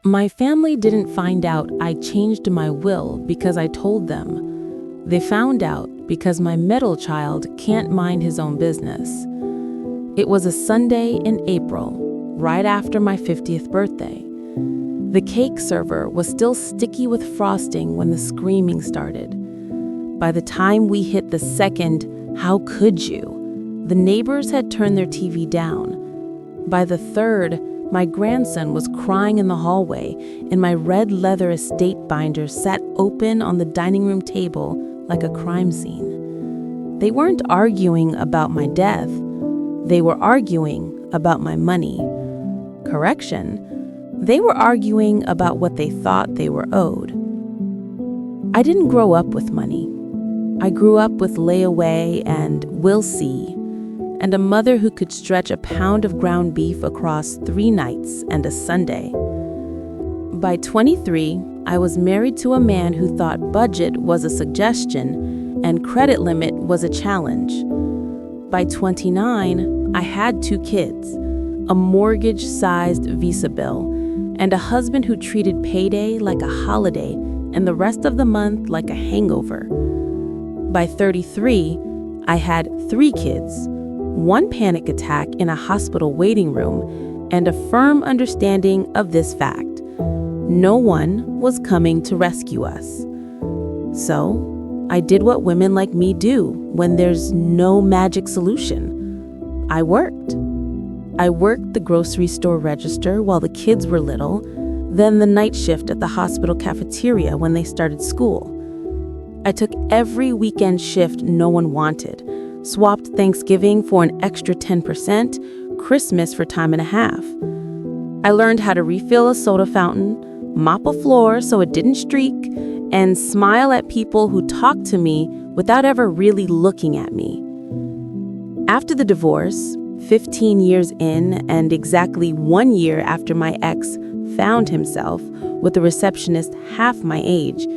My family didn't find out I changed my will because I told them. They found out because my middle child can't mind his own business. It was a Sunday in April, right after my 50th birthday. The cake server was still sticky with frosting when the screaming started. By the time we hit the second, "How could you?" the neighbors had turned their TV down. By the third, my grandson was crying in the hallway, and my red leather estate binder sat open on the dining room table like a crime scene. They weren't arguing about my death. They were arguing about my money. Correction, they were arguing about what they thought they were owed. I didn't grow up with money. I grew up with layaway and we'll see, and a mother who could stretch a pound of ground beef across 3 nights and a Sunday. By 23, I was married to a man who thought budget was a suggestion and credit limit was a challenge. By 29, I had 2 kids, a mortgage-sized Visa bill, and a husband who treated payday like a holiday and the rest of the month like a hangover. By 33, I had 3 kids, 1 panic attack in a hospital waiting room, and a firm understanding of this fact: no one was coming to rescue us. So, I did what women like me do when there's no magic solution. I worked. I worked the grocery store register while the kids were little, then the night shift at the hospital cafeteria when they started school. I took every weekend shift no one wanted, swapped Thanksgiving for an extra 10%, Christmas for time and a half. I learned how to refill a soda fountain, mop a floor so it didn't streak, and smile at people who talked to me without ever really looking at me. After the divorce, 15 years in and exactly 1 year after my ex found himself with a receptionist half my age,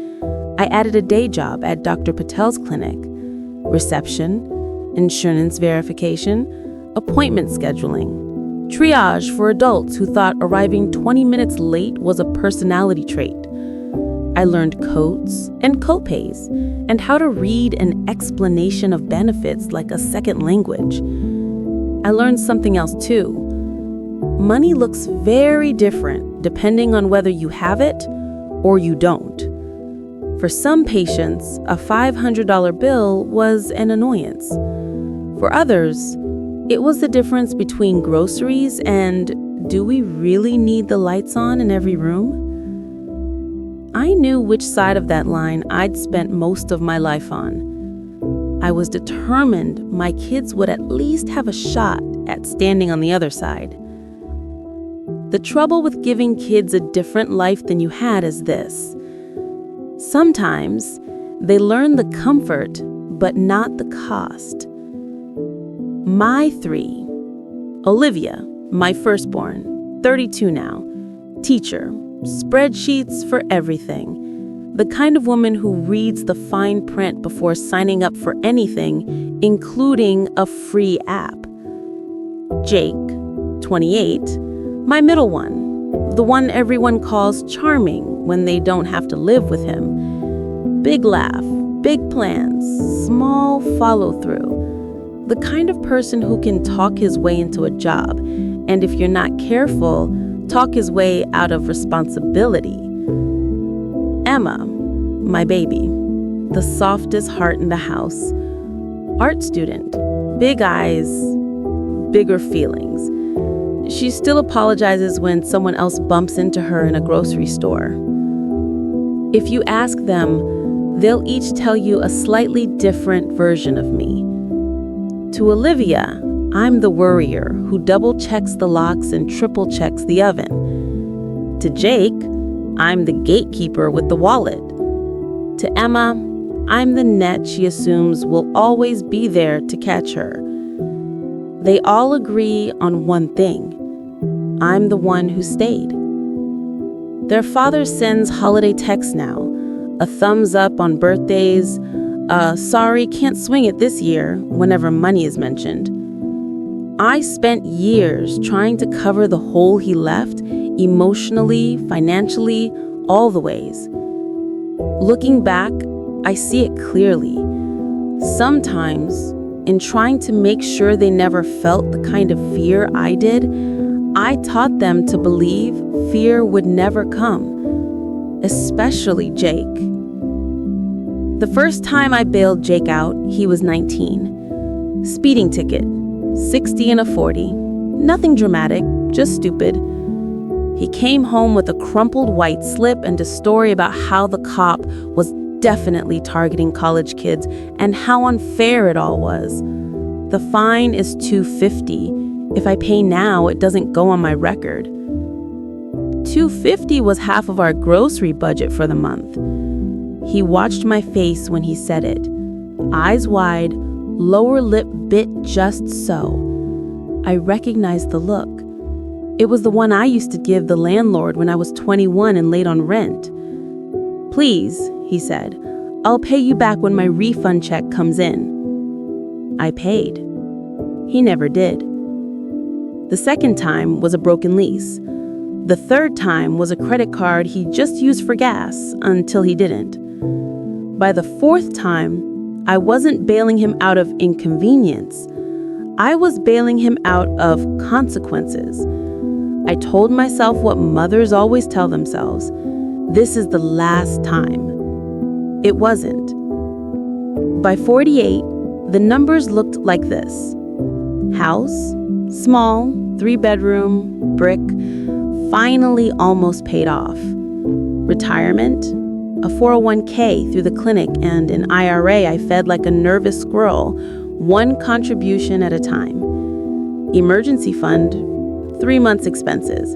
I added a day job at Dr. Patel's clinic: reception, insurance verification, appointment scheduling, triage for adults who thought arriving 20 minutes late was a personality trait. I learned codes and copays and how to read an explanation of benefits like a second language. I learned something else too. Money looks very different depending on whether you have it or you don't. For some patients, a $500 bill was an annoyance. For others, it was the difference between groceries and do we really need the lights on in every room? I knew which side of that line I'd spent most of my life on. I was determined my kids would at least have a shot at standing on the other side. The trouble with giving kids a different life than you had is this: sometimes they learn the comfort, but not the cost. My 3: Olivia, my firstborn, 32 now, teacher, spreadsheets for everything, the kind of woman who reads the fine print before signing up for anything, including a free app. Jake, 28, my middle one, the one everyone calls charming when they don't have to live with him. Big laugh, big plans, small follow-through. The kind of person who can talk his way into a job, and if you're not careful, talk his way out of responsibility. Emma, my baby, the softest heart in the house. Art student, big eyes, bigger feelings. She still apologizes when someone else bumps into her in a grocery store. If you ask them, they'll each tell you a slightly different version of me. To Olivia, I'm the worrier who double checks the locks and triple checks the oven. To Jake, I'm the gatekeeper with the wallet. To Emma, I'm the net she assumes will always be there to catch her. They all agree on one thing: I'm the one who stayed. Their father sends holiday texts now, a thumbs up on birthdays, sorry, can't swing it this year whenever money is mentioned. I spent years trying to cover the hole he left emotionally, financially, all the ways. Looking back, I see it clearly. Sometimes, in trying to make sure they never felt the kind of fear I did, I taught them to believe fear would never come, especially Jake. The first time I bailed Jake out, he was 19. Speeding ticket, 60 and a 40. Nothing dramatic, just stupid. He came home with a crumpled white slip and a story about how the cop was definitely targeting college kids and how unfair it all was. The fine is $250. If I pay now, it doesn't go on my record. $250 was half of our grocery budget for the month. He watched my face when he said it. Eyes wide, lower lip bit just so. I recognized the look. It was the one I used to give the landlord when I was 21 and late on rent. "Please," he said, "I'll pay you back when my refund check comes in." I paid. He never did. The second time was a broken lease. The third time was a credit card he just used for gas until he didn't. By the fourth time, I wasn't bailing him out of inconvenience. I was bailing him out of consequences. I told myself what mothers always tell themselves: this is the last time. It wasn't. By 48, the numbers looked like this. House, small, 3-bedroom, brick, finally almost paid off. Retirement, a 401k through the clinic, and an IRA I fed like a nervous squirrel, one contribution at a time. Emergency fund, 3 months' expenses.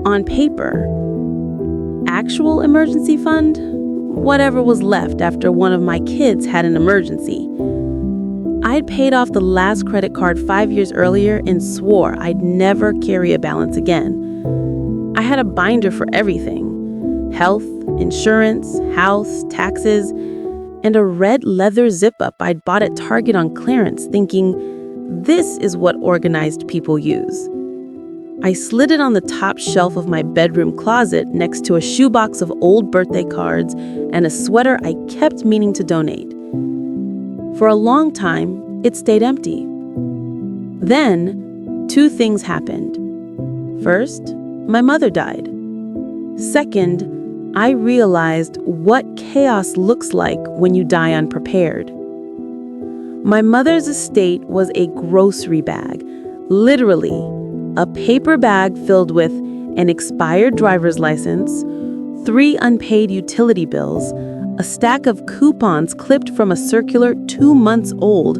On paper. Actual emergency fund, whatever was left after one of my kids had an emergency. I'd paid off the last credit card 5 years earlier and swore I'd never carry a balance again. I had a binder for everything: health, insurance, house, taxes, and a red leather zip-up I'd bought at Target on clearance, thinking, this is what organized people use. I slid it on the top shelf of my bedroom closet next to a shoebox of old birthday cards and a sweater I kept meaning to donate. For a long time, it stayed empty. Then, 2 things happened. First, my mother died. Second, I realized what chaos looks like when you die unprepared. My mother's estate was a grocery bag, literally, a paper bag filled with an expired driver's license, 3 unpaid utility bills, a stack of coupons clipped from a circular 2 months old,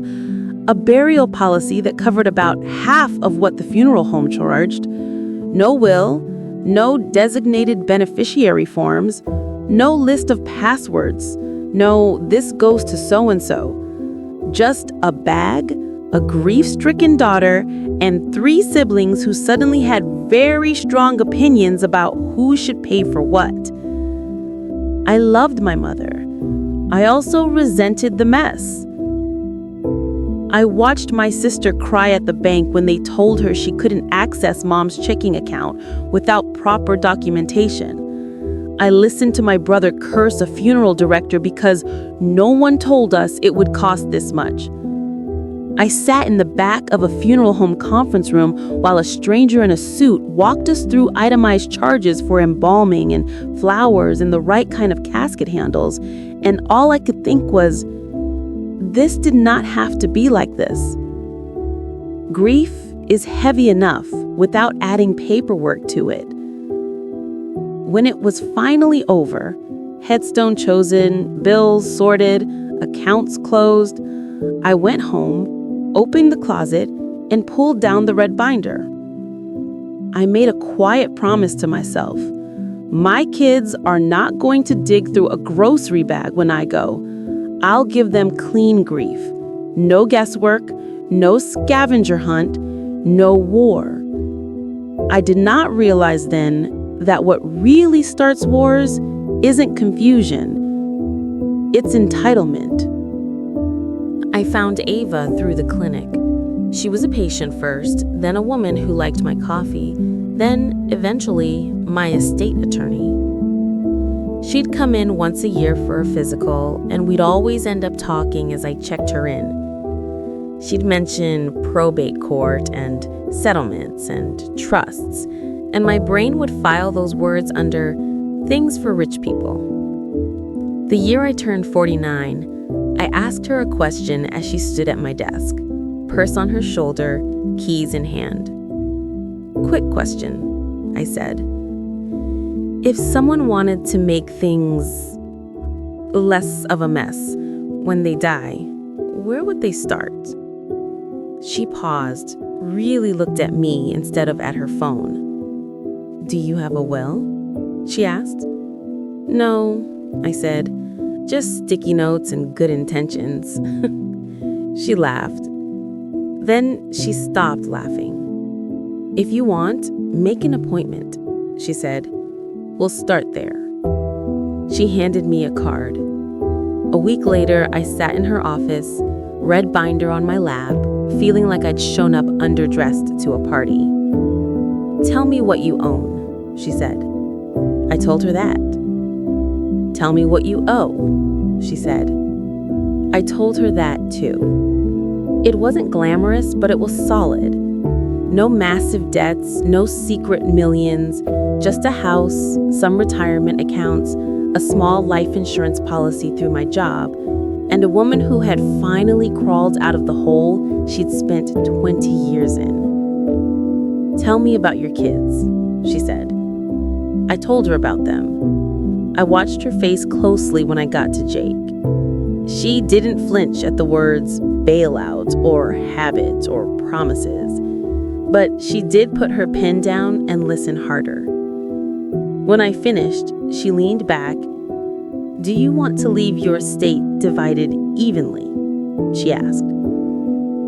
a burial policy that covered about half of what the funeral home charged, no will, no designated beneficiary forms, no list of passwords, no "this goes to so-and-so." Just a bag, a grief-stricken daughter, and 3 siblings who suddenly had very strong opinions about who should pay for what. I loved my mother. I also resented the mess. I watched my sister cry at the bank when they told her she couldn't access Mom's checking account without proper documentation. I listened to my brother curse a funeral director because no one told us it would cost this much. I sat in the back of a funeral home conference room while a stranger in a suit walked us through itemized charges for embalming and flowers and the right kind of casket handles, and all I could think was, this did not have to be like this. Grief is heavy enough without adding paperwork to it. When it was finally over, headstone chosen, bills sorted, accounts closed, I went home, opened the closet, and pulled down the red binder. I made a quiet promise to myself. My kids are not going to dig through a grocery bag when I go. I'll give them clean grief. No guesswork, no scavenger hunt, no war. I did not realize then that what really starts wars isn't confusion, it's entitlement. I found Ava through the clinic. She was a patient first, then a woman who liked my coffee, Then, eventually, my estate attorney. She'd come in once a year for a physical, and we'd always end up talking as I checked her in. She'd mention probate court and settlements and trusts, and my brain would file those words under things for rich people. The year I turned 49, I asked her a question as she stood at my desk, purse on her shoulder, keys in hand. "Quick question," I said. "If someone wanted to make things less of a mess when they die, where would they start?" She paused, really looked at me instead of at her phone. "Do you have a will?" she asked. "No," I said, "just sticky notes and good intentions." She laughed. Then she stopped laughing. "If you want, make an appointment," she said. "We'll start there." She handed me a card. A week later, I sat in her office, red binder on my lap, feeling like I'd shown up underdressed to a party. "Tell me what you own," she said. I told her that. "Tell me what you owe," she said. I told her that too. It wasn't glamorous, but it was solid. No massive debts, no secret millions, just a house, some retirement accounts, a small life insurance policy through my job, and a woman who had finally crawled out of the hole she'd spent 20 years in. "Tell me about your kids," she said. I told her about them. I watched her face closely when I got to Jake. She didn't flinch at the words bailout or habit or promises, but she did put her pen down and listen harder. When I finished, she leaned back. "Do you want to leave your estate divided evenly?" she asked.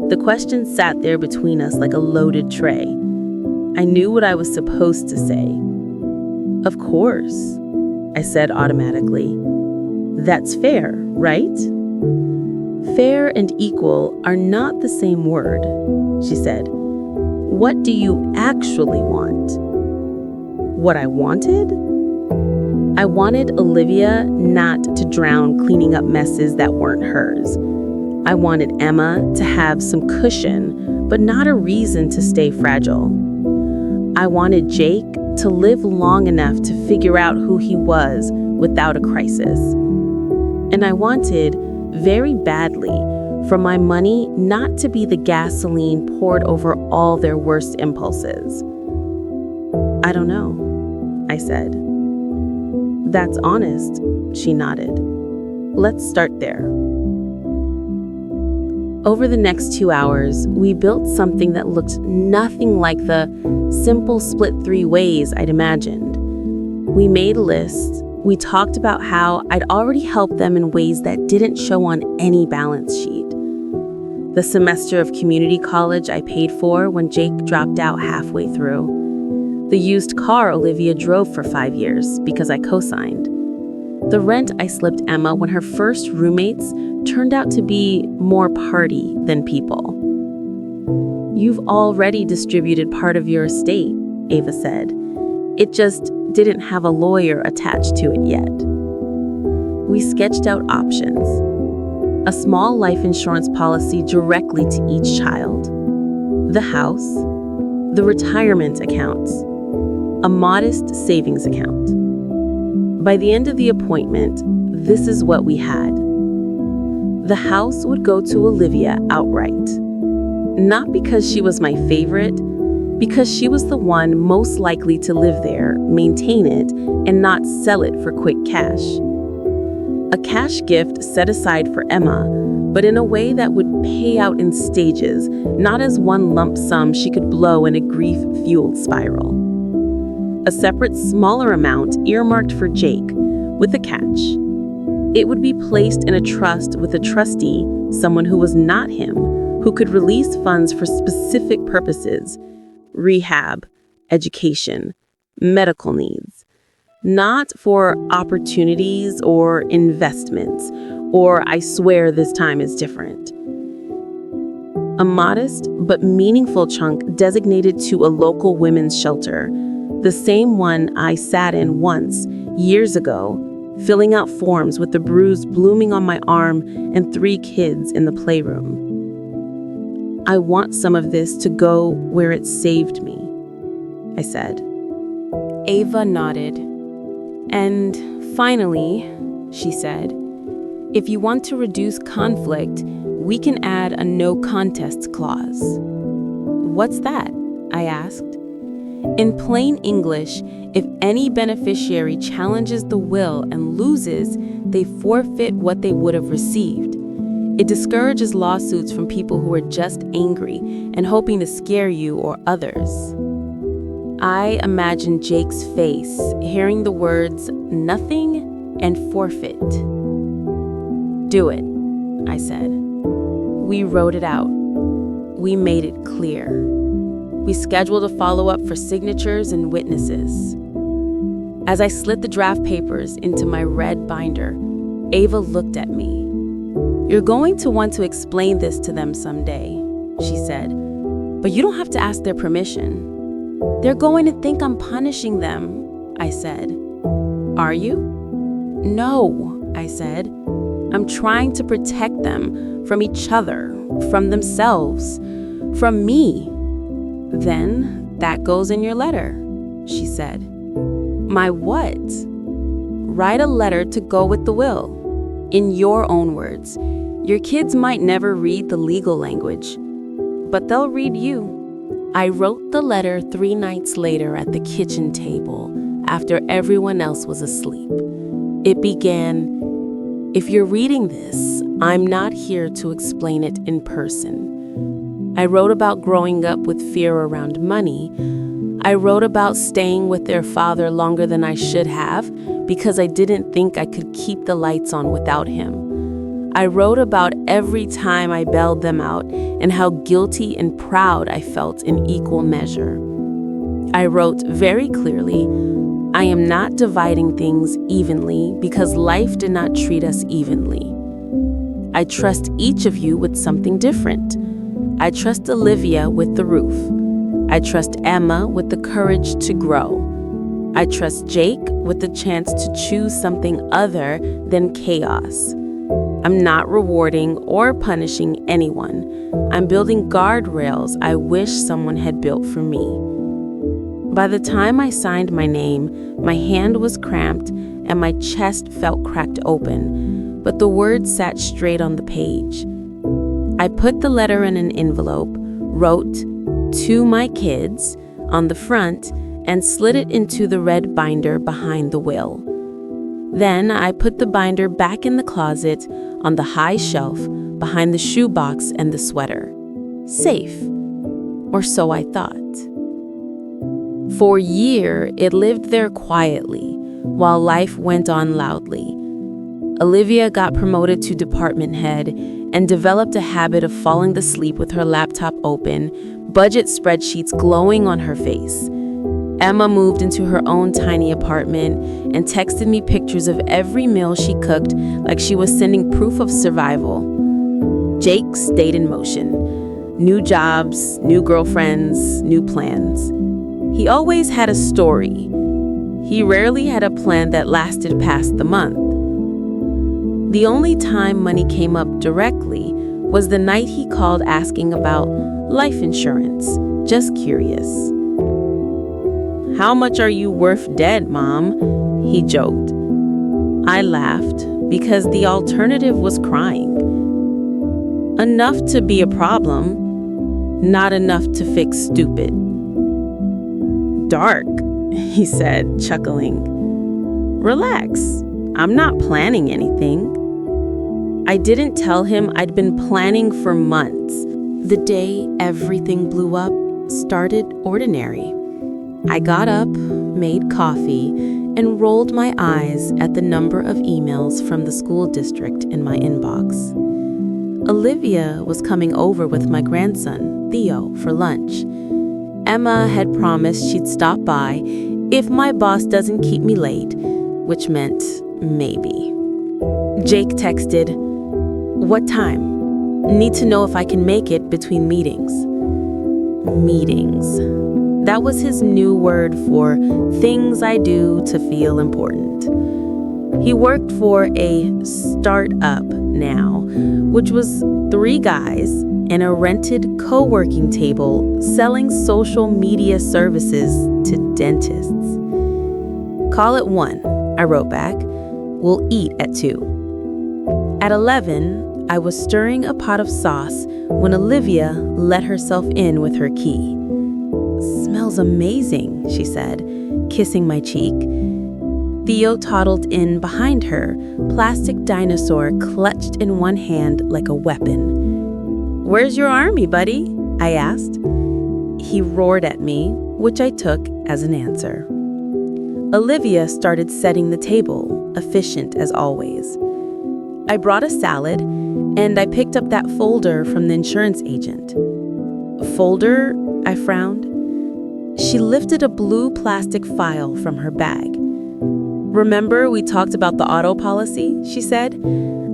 The question sat there between us like a loaded tray. I knew what I was supposed to say. "Of course," I said automatically. "That's fair, right?" "Fair and equal are not the same word," she said. "What do you actually want?" What I wanted? I wanted Olivia not to drown cleaning up messes that weren't hers. I wanted Emma to have some cushion, but not a reason to stay fragile. I wanted Jake to live long enough to figure out who he was without a crisis. And I wanted, very badly, for my money not to be the gasoline poured over all their worst impulses. "I don't know," I said. "That's honest," she nodded. "Let's start there." Over the next 2 hours, we built something that looked nothing like the simple split 3 ways I'd imagined. We made a list. We talked about how I'd already helped them in ways that didn't show on any balance sheet. The semester of community college I paid for when Jake dropped out halfway through. The used car Olivia drove for 5 years because I co-signed. The rent I slipped Emma when her first roommates turned out to be more party than people. "You've already distributed part of your estate," Ava said. "It just didn't have a lawyer attached to it yet." We sketched out options. A small life insurance policy directly to each child. The house. The retirement accounts. A modest savings account. By the end of the appointment, this is what we had. The house would go to Olivia outright. Not because she was my favorite, because she was the one most likely to live there, maintain it, and not sell it for quick cash. A cash gift set aside for Emma, but in a way that would pay out in stages, not as one lump sum she could blow in a grief-fueled spiral. A separate, smaller amount earmarked for Jake, with a catch. It would be placed in a trust with a trustee, someone who was not him, who could release funds for specific purposes: rehab, education, medical needs. Not for opportunities or investments, or "I swear this time is different." a modest but meaningful chunk designated to a local women's shelter, the same one I sat in once, years ago, filling out forms with the bruise blooming on my arm and 3 kids in the playroom. I want some of this to go where it saved me, I said. Ava nodded. And finally, she said, if you want to reduce conflict, we can add a no contest clause. What's that? I asked. In plain English, if any beneficiary challenges the will and loses, they forfeit what they would have received. It discourages lawsuits from people who are just angry and hoping to scare you or others. I imagined Jake's face, hearing the words nothing and forfeit. Do it, I said. We wrote it out. We made it clear. We scheduled a follow-up for signatures and witnesses. As I slid the draft papers into my red binder, Ava looked at me. You're going to want to explain this to them someday, she said, but you don't have to ask their permission. They're going to think I'm punishing them, I said. Are you? No, I said. I'm trying to protect them from each other, from themselves, from me. Then that goes in your letter, she said. My what? Write a letter to go with the will, in your own words. Your kids might never read the legal language, but they'll read you. I wrote the letter 3 nights later at the kitchen table, after everyone else was asleep. It began, if you're reading this, I'm not here to explain it in person. I wrote about growing up with fear around money. I wrote about staying with their father longer than I should have because I didn't think I could keep the lights on without him. I wrote about every time I bailed them out and how guilty and proud I felt in equal measure. I wrote very clearly, I am not dividing things evenly because life did not treat us evenly. I trust each of you with something different. I trust Olivia with the roof. I trust Emma with the courage to grow. I trust Jake with the chance to choose something other than chaos. I'm not rewarding or punishing anyone. I'm building guardrails I wish someone had built for me. By the time I signed my name, my hand was cramped and my chest felt cracked open, but the words sat straight on the page. I put the letter in an envelope, wrote, "To my kids," on the front, and slid it into the red binder behind the will. Then I put the binder back in the closet on the high shelf behind the shoebox and the sweater. Safe, or so I thought. For a year, it lived there quietly, while life went on loudly. Olivia got promoted to department head and developed a habit of falling asleep with her laptop open, budget spreadsheets glowing on her face. Emma moved into her own tiny apartment and texted me pictures of every meal she cooked like she was sending proof of survival. Jake stayed in motion. New jobs, new girlfriends, new plans. He always had a story. He rarely had a plan that lasted past the month. The only time money came up directly was the night he called asking about life insurance, just curious. "How much are you worth dead, Mom?" he joked. I laughed because the alternative was crying. Enough to be a problem, not enough to fix stupid. "Dark," he said, chuckling. "Relax, I'm not planning anything." I didn't tell him I'd been planning for months. The day everything blew up started ordinary. I got up, made coffee, and rolled my eyes at the number of emails from the school district in my inbox. Olivia was coming over with my grandson, Theo, for lunch. Emma had promised she'd stop by if my boss doesn't keep me late, which meant maybe. Jake texted, "What time?" Need to know if I can make it between meetings. Meetings. That was his new word for things I do to feel important. He worked for a startup now, which was 3 guys and a rented co-working table selling social media services to dentists. Call at 1, I wrote back. We'll eat at 2. At 11, I was stirring a pot of sauce when Olivia let herself in with her key. "Smells amazing," she said, kissing my cheek. Theo toddled in behind her, plastic dinosaur clutched in one hand like a weapon. "Where's your army, buddy?" I asked. He roared at me, which I took as an answer. Olivia started setting the table, efficient as always. I brought a salad, and I picked up that folder from the insurance agent. "Folder?" I frowned. She lifted a blue plastic file from her bag. "Remember we talked about the auto policy?" she said.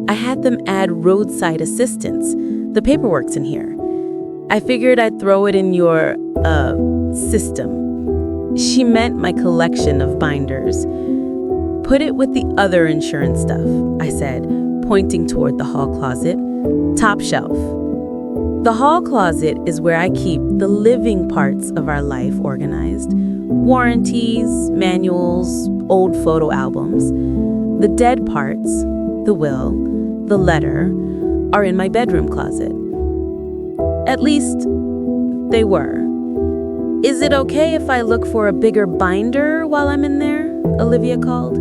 "I had them add roadside assistance. The paperwork's in here. I figured I'd throw it in your, system." She meant my collection of binders. "Put it with the other insurance stuff," I said, pointing toward the hall closet. "Top shelf." The hall closet is where I keep the living parts of our life organized. Warranties, manuals, old photo albums. The dead parts, the will, the letter, are in my bedroom closet. At least, they were. "Is it okay if I look for a bigger binder while I'm in there?" Olivia called.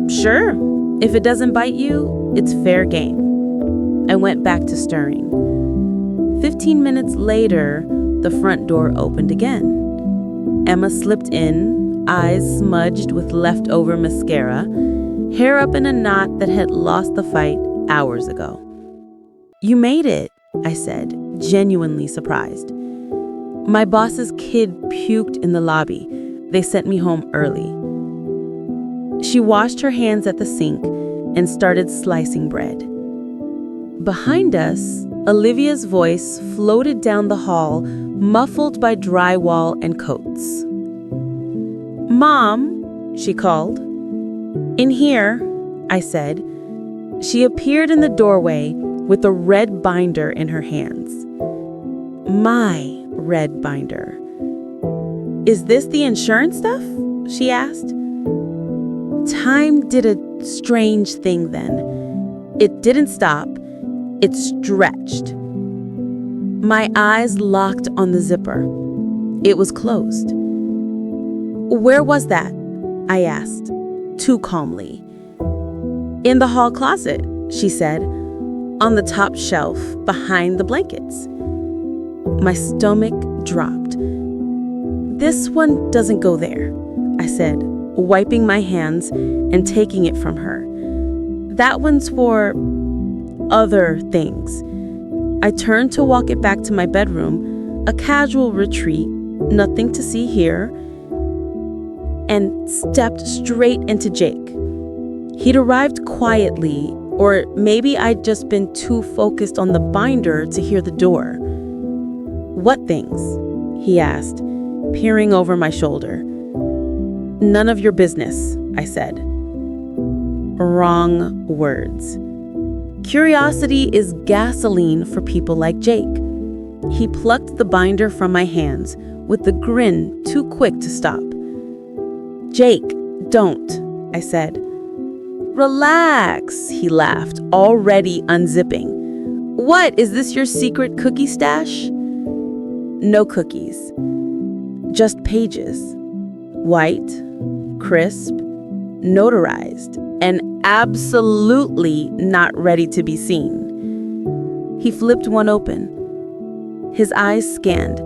"Sure. If it doesn't bite you, it's fair game." I went back to stirring. 15 minutes later, the front door opened again. Emma slipped in, eyes smudged with leftover mascara, hair up in a knot that had lost the fight hours ago. "You made it," I said, genuinely surprised. "My boss's kid puked in the lobby. They sent me home early." She washed her hands at the sink and started slicing bread. Behind us, Olivia's voice floated down the hall, muffled by drywall and coats. "Mom," she called. "In here," I said. She appeared in the doorway with a red binder in her hands. My red binder. "Is this the insurance stuff?" she asked. Time did a strange thing then. It didn't stop. It stretched. My eyes locked on the zipper. It was closed. "Where was that?" I asked, too calmly. "In the hall closet," she said, "on the top shelf behind the blankets." My stomach dropped. "This one doesn't go there," I said, wiping my hands and taking it from her. "That one's for other things." I turned to walk it back to my bedroom, a casual retreat, nothing to see here, and stepped straight into Jake. He'd arrived quietly, or maybe I'd just been too focused on the binder to hear the door. "What things?" he asked, peering over my shoulder. "None of your business," I said. Wrong words. Curiosity is gasoline for people like Jake. He plucked the binder from my hands with the grin too quick to stop. "Jake, don't," I said. "Relax," he laughed, already unzipping. "What, is this your secret cookie stash?" No cookies. Just pages. White, crisp, notarized, and absolutely not ready to be seen. He flipped one open. His eyes scanned.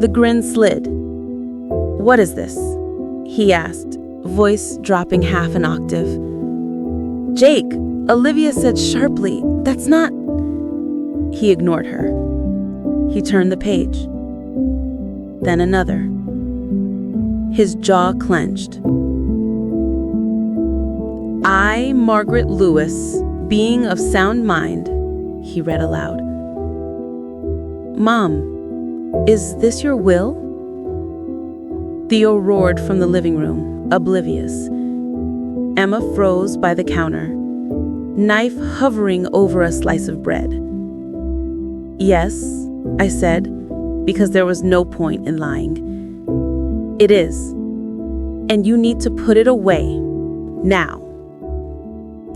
The grin slid. "What is this?" he asked, voice dropping half an octave. "Jake," Olivia said sharply, "that's not..." He ignored her. He turned the page. Then another. His jaw clenched. I, Margaret Lewis, being of sound mind, he read aloud. "Mom, is this your will?" Theo roared from the living room, oblivious. Emma froze by the counter, knife hovering over a slice of bread. "Yes," I said, because there was no point in lying. "It is. And you need to put it away. Now."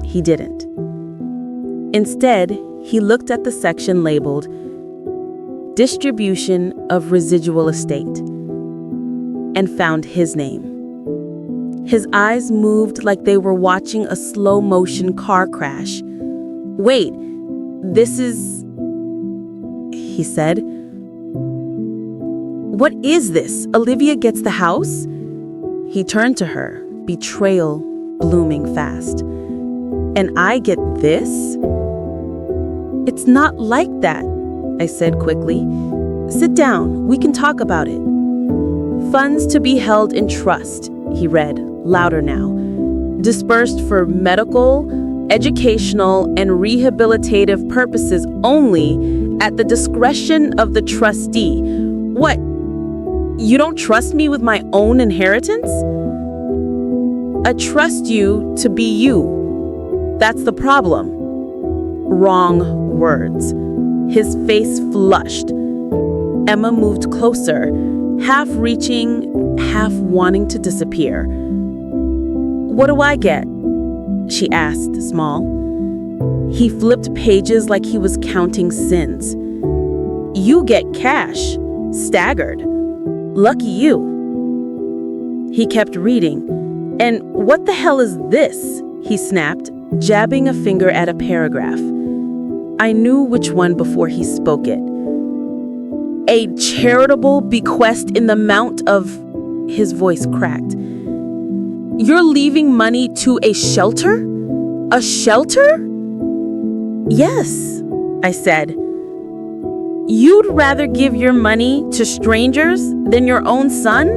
He didn't. Instead, he looked at the section labeled Distribution of Residual Estate and found his name. His eyes moved like they were watching a slow-motion car crash. "Wait, this is..." he said. "What is this? Olivia gets the house?" He turned to her, betrayal blooming fast. "And I get this?" "It's not like that," I said quickly. "Sit down, we can talk about it." "Funds to be held in trust," he read, louder now. "Dispersed for medical, educational, and rehabilitative purposes only at the discretion of the trustee." "What? You don't trust me with my own inheritance?" "I trust you to be you. That's the problem." Wrong words. His face flushed. Emma moved closer, half reaching, half wanting to disappear. "What do I get?" she asked, small. He flipped pages like he was counting sins. "You get cash," staggered. "Lucky you." He kept reading. "And what the hell is this?" he snapped, jabbing a finger at a paragraph. I knew which one before he spoke it. "A charitable bequest in the amount of..." His voice cracked. "You're leaving money to a shelter? A shelter?" "Yes," I said. "You'd rather give your money to strangers than your own son?"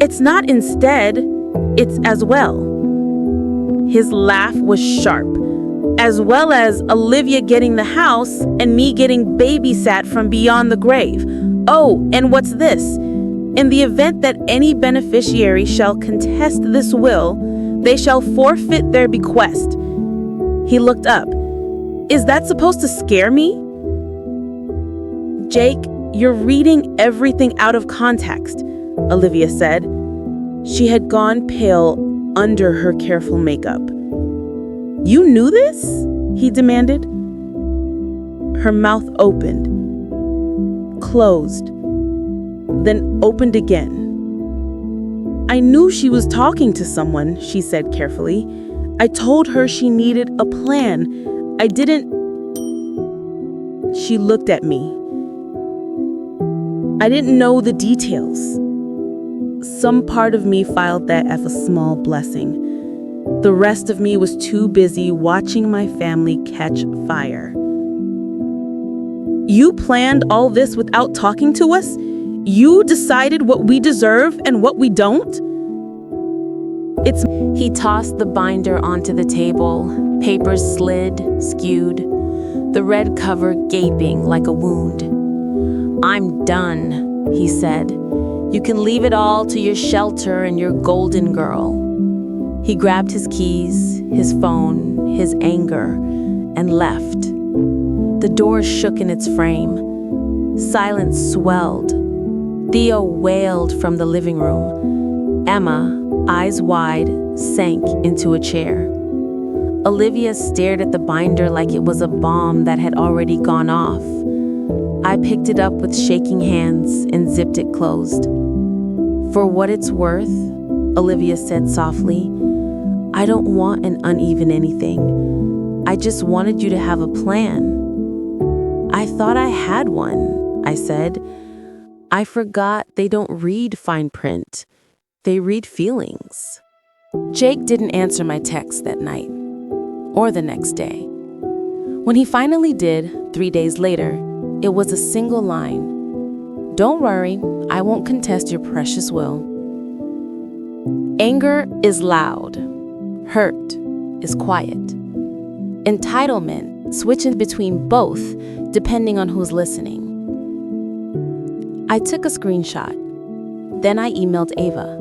"It's not instead, it's as well." His laugh was sharp. "As well as Olivia getting the house and me getting babysat from beyond the grave. Oh, and what's this? In the event that any beneficiary shall contest this will, they shall forfeit their bequest." He looked up. "Is that supposed to scare me?" "Jake, you're reading everything out of context," Olivia said. She had gone pale under her careful makeup. "You knew this?" he demanded. Her mouth opened, closed, then opened again. "I knew she was talking to someone," she said carefully. "I told her she needed a plan. I didn't..." She looked at me. "I didn't know the details." Some part of me filed that as a small blessing. The rest of me was too busy watching my family catch fire. "You planned all this without talking to us? You decided what we deserve and what we don't?" He tossed the binder onto the table. Papers slid, skewed, the red cover gaping like a wound. "I'm done," he said. "You can leave it all to your shelter and your golden girl." He grabbed his keys, his phone, his anger, and left. The door shook in its frame. Silence swelled. Theo wailed from the living room. Emma, eyes wide, sank into a chair. Olivia stared at the binder like it was a bomb that had already gone off. I picked it up with shaking hands and zipped it closed. "For what it's worth," Olivia said softly, "I don't want an uneven anything. I just wanted you to have a plan." "I thought I had one," I said. "I forgot they don't read fine print. They read feelings." Jake didn't answer my text that night, or the next day. When he finally did, 3 days later, it was a single line. "Don't worry, I won't contest your precious will." Anger is loud. Hurt is quiet. Entitlement switching between both depending on who's listening. I took a screenshot. Then I emailed Ava.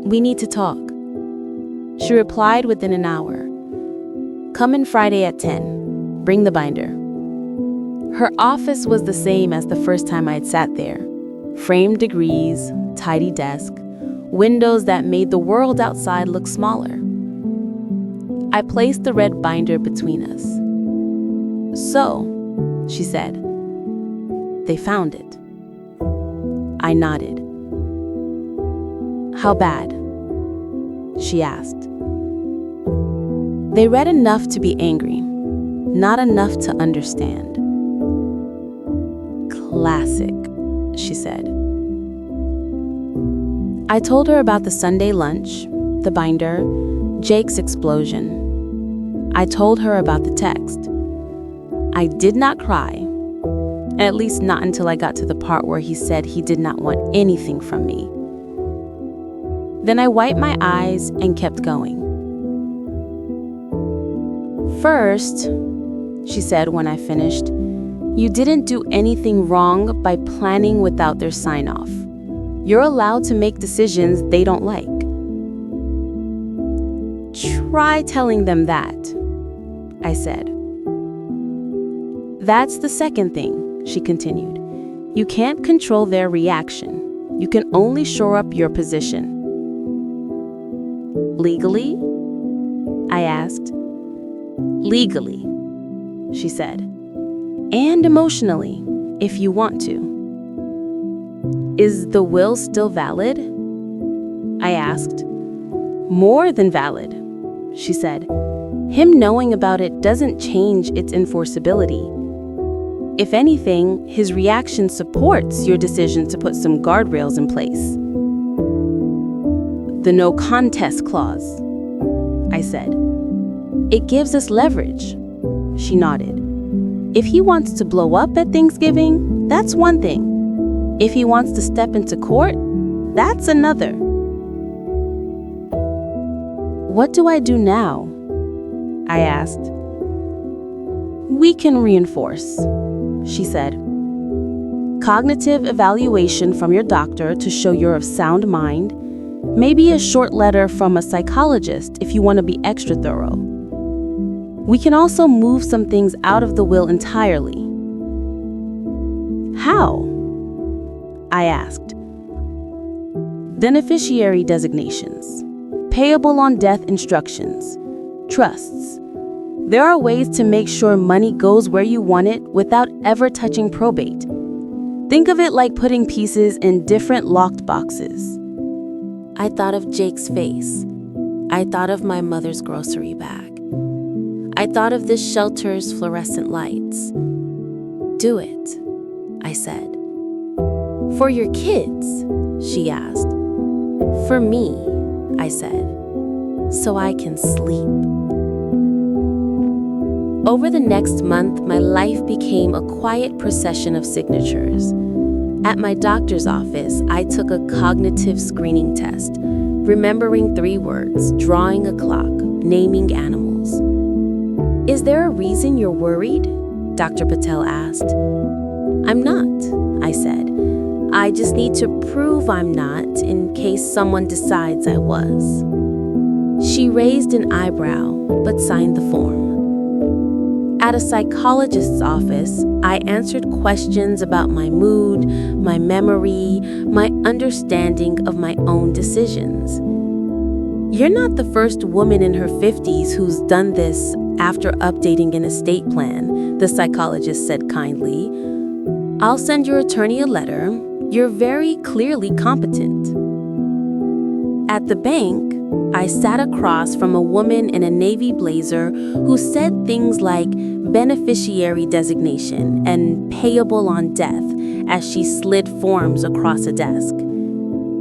"We need to talk." She replied within an hour. "Come in Friday at 10. Bring the binder." Her office was the same as the first time I'd sat there. Framed degrees, tidy desk, windows that made the world outside look smaller. I placed the red binder between us. "So," she said, "they found it." I nodded. "How bad?" she asked. "They read enough to be angry, not enough to understand." "Classic," she said. I told her about the Sunday lunch, the binder, Jake's explosion. I told her about the text. I did not cry, at least not until I got to the part where he said he did not want anything from me. Then I wiped my eyes and kept going. "First," she said when I finished, "you didn't do anything wrong by planning without their sign-off. You're allowed to make decisions they don't like." "Try telling them that," I said. "That's the second thing," she continued. "You can't control their reaction. You can only shore up your position." "Legally?" I asked. "Legally," she said. "And emotionally, if you want to." "Is the will still valid?" I asked. "More than valid," she said. "Him knowing about it doesn't change its enforceability. If anything, his reaction supports your decision to put some guardrails in place." "The no contest clause," I said. "It gives us leverage," she nodded. "If he wants to blow up at Thanksgiving, that's one thing. If he wants to step into court, that's another." "What do I do now?" I asked. "We can reinforce," she said. "Cognitive evaluation from your doctor to show you're of sound mind. Maybe a short letter from a psychologist if you want to be extra thorough. We can also move some things out of the will entirely." "How?" I asked. "Beneficiary designations, payable on death instructions, trusts. There are ways to make sure money goes where you want it without ever touching probate. Think of it like putting pieces in different locked boxes." I thought of Jake's face. I thought of my mother's grocery bag. I thought of this shelter's fluorescent lights. "Do it," I said. "For your kids?" she asked. "For me," I said, "so I can sleep." Over the next month, my life became a quiet procession of signatures. At my doctor's office, I took a cognitive screening test, remembering 3 words, drawing a clock, naming animals. "Is there a reason you're worried?" Dr. Patel asked. "I'm not," I said. "I just need to prove I'm not in case someone decides I was." She raised an eyebrow, but signed the form. At a psychologist's office, I answered questions about my mood, my memory, my understanding of my own decisions. "You're not the first woman in her 50s who's done this after updating an estate plan," the psychologist said kindly. "I'll send your attorney a letter. You're very clearly competent." At the bank, I sat across from a woman in a navy blazer who said things like beneficiary designation and payable on death as she slid forms across a desk.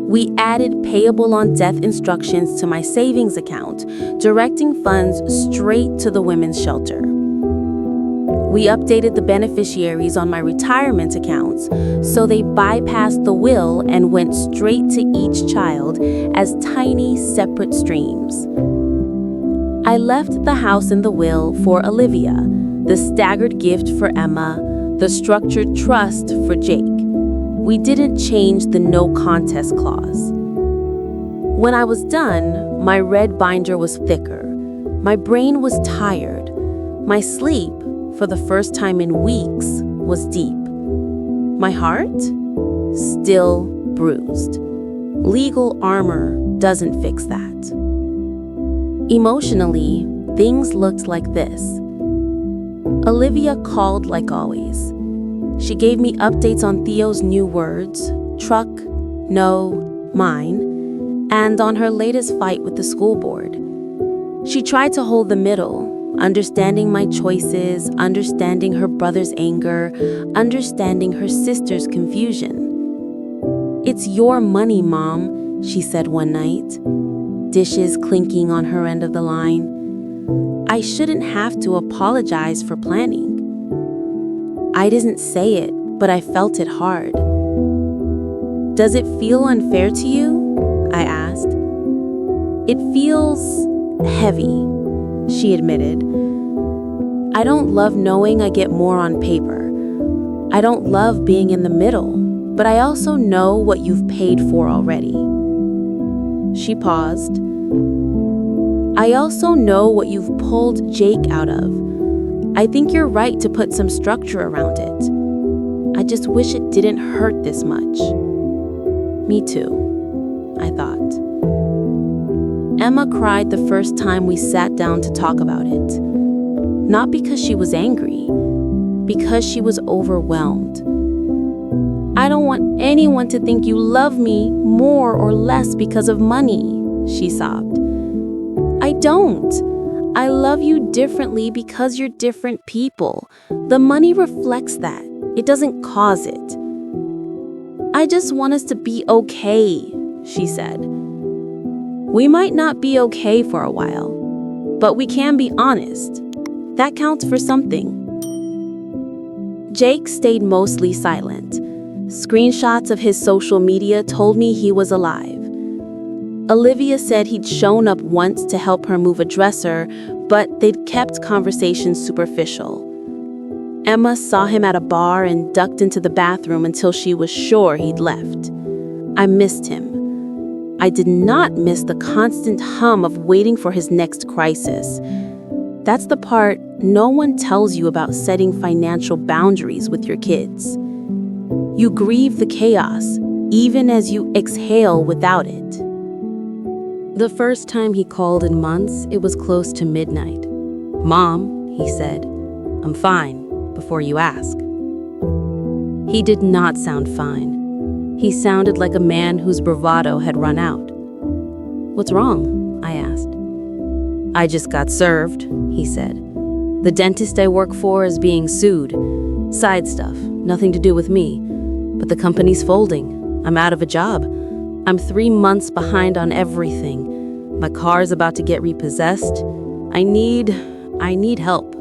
We added payable on death instructions to my savings account, directing funds straight to the women's shelter. We updated the beneficiaries on my retirement accounts so they bypassed the will and went straight to each child as tiny separate streams. I left the house in the will for Olivia, The staggered gift for Emma, the structured trust for Jake. We didn't change the no contest clause. When I was done, my red binder was thicker. My brain was tired. My sleep, for the first time in weeks, was deep. My heart? Still bruised. Legal armor doesn't fix that. Emotionally, things looked like this. Olivia called like always. She gave me updates on Theo's new words, truck, no, mine, and on her latest fight with the school board. She tried to hold the middle, understanding my choices, understanding her brother's anger, understanding her sister's confusion. "It's your money, Mom," she said one night, dishes clinking on her end of the line. I shouldn't have to apologize for planning. I didn't say it, but I felt it hard. "Does it feel unfair to you?" I asked. "It feels heavy," she admitted. "I don't love knowing I get more on paper. I don't love being in the middle, but I also know what you've paid for already." She paused. "I also know what you've pulled Jake out of. I think you're right to put some structure around it. I just wish it didn't hurt this much." Me too, I thought. Emma cried the first time we sat down to talk about it. Not because she was angry, because she was overwhelmed. "I don't want anyone to think you love me more or less because of money," she sobbed. "I don't. I love you differently because you're different people. The money reflects that. It doesn't cause it." "I just want us to be okay," she said. "We might not be okay for a while, but we can be honest. That counts for something." Jake stayed mostly silent. Screenshots of his social media told me he was alive. Olivia said he'd shown up once to help her move a dresser, but they'd kept conversations superficial. Emma saw him at a bar and ducked into the bathroom until she was sure he'd left. I missed him. I did not miss the constant hum of waiting for his next crisis. That's the part no one tells you about setting financial boundaries with your kids. You grieve the chaos, even as you exhale without it. The first time he called in months, it was close to midnight. "Mom," he said, "I'm fine, before you ask." He did not sound fine. He sounded like a man whose bravado had run out. "What's wrong?" I asked. "I just got served," he said. "The dentist I work for is being sued. Side stuff, nothing to do with me. But the company's folding. I'm out of a job. I'm 3 months behind on everything. My car's about to get repossessed. I need help."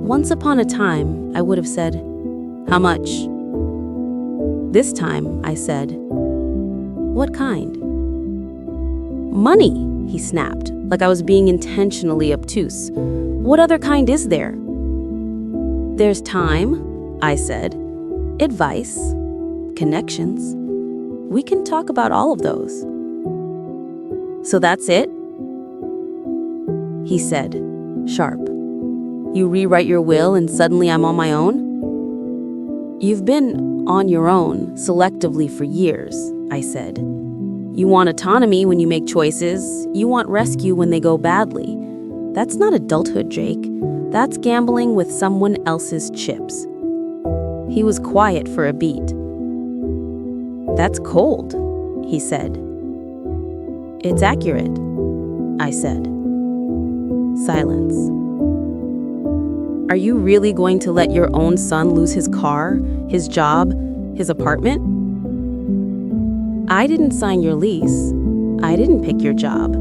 Once upon a time, I would have said, "How much?" This time, I said, "What kind?" "Money," he snapped, like I was being intentionally obtuse. "What other kind is there?" "There's time," I said. "Advice. Connections. We can talk about all of those." "So that's it?" He said, sharp. "You rewrite your will and suddenly I'm on my own?" "You've been on your own, selectively for years," I said. "You want autonomy when you make choices. You want rescue when they go badly. That's not adulthood, Jake. That's gambling with someone else's chips." He was quiet for a beat. "That's cold," he said. "It's accurate," I said. Silence. "Are you really going to let your own son lose his car, his job, his apartment?" "I didn't sign your lease. I didn't pick your job.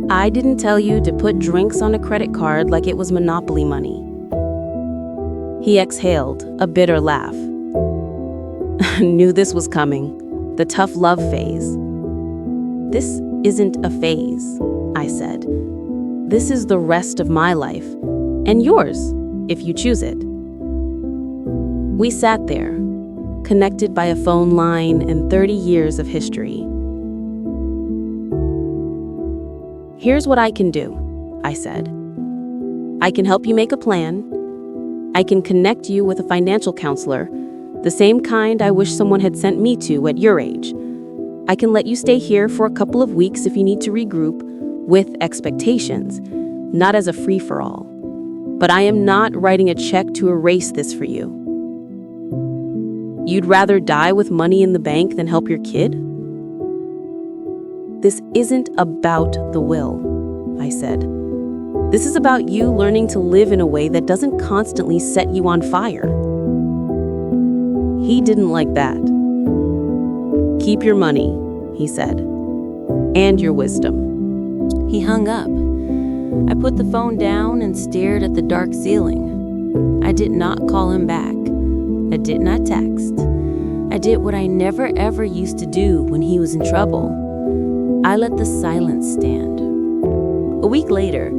I didn't tell you to put drinks on a credit card like it was Monopoly money." He exhaled, a bitter laugh. "Knew this was coming. The tough love phase." "This isn't a phase," I said. "This is the rest of my life. And yours, if you choose it. We sat there, connected by a phone line and 30 years of history. Here's what I can do, I said. I can help you make a plan. I can connect you with a financial counselor, the same kind I wish someone had sent me to at your age. I can let you stay here for a couple of weeks if you need to regroup, with expectations, not as a free-for-all. But I am not writing a check to erase this for you. You'd rather die with money in the bank than help your kid? This isn't about the will, I said. This is about you learning to live in a way that doesn't constantly set you on fire. He didn't like that. Keep your money, he said, and your wisdom. He hung up. I put the phone down and stared at the dark ceiling. I did not call him back. I did not text. I did what I never ever used to do when he was in trouble. I let the silence stand. A week later,